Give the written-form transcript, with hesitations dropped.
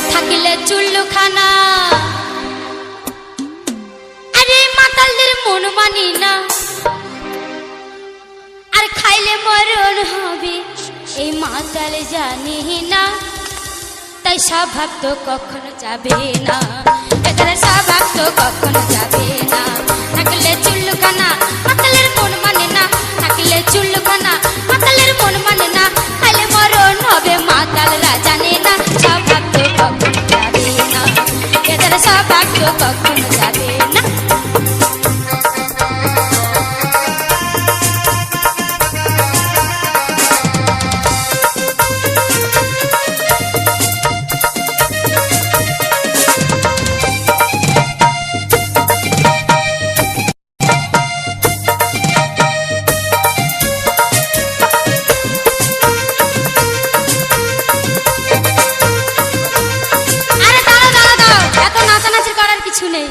থাকিলে চুল্লুখানা আরে মাতালদের মন মানি না আর খাইলে মরণ হবে এই মাতাল জানি না তাই স্বভাব তো কখনো যাবে না এদের স্বভাব তো কখনো যাবে না থাকলে চুল্লুখানা মাতালের মন মানে না থাকলে চুল্লুখানা মাতালের মন মানে না খাইলে মরণ হবে মাতালরা জানে না স্বভাব তো কখনো যাবে না এদের স্বভাব তো কখনো যাবে না কিছু নেই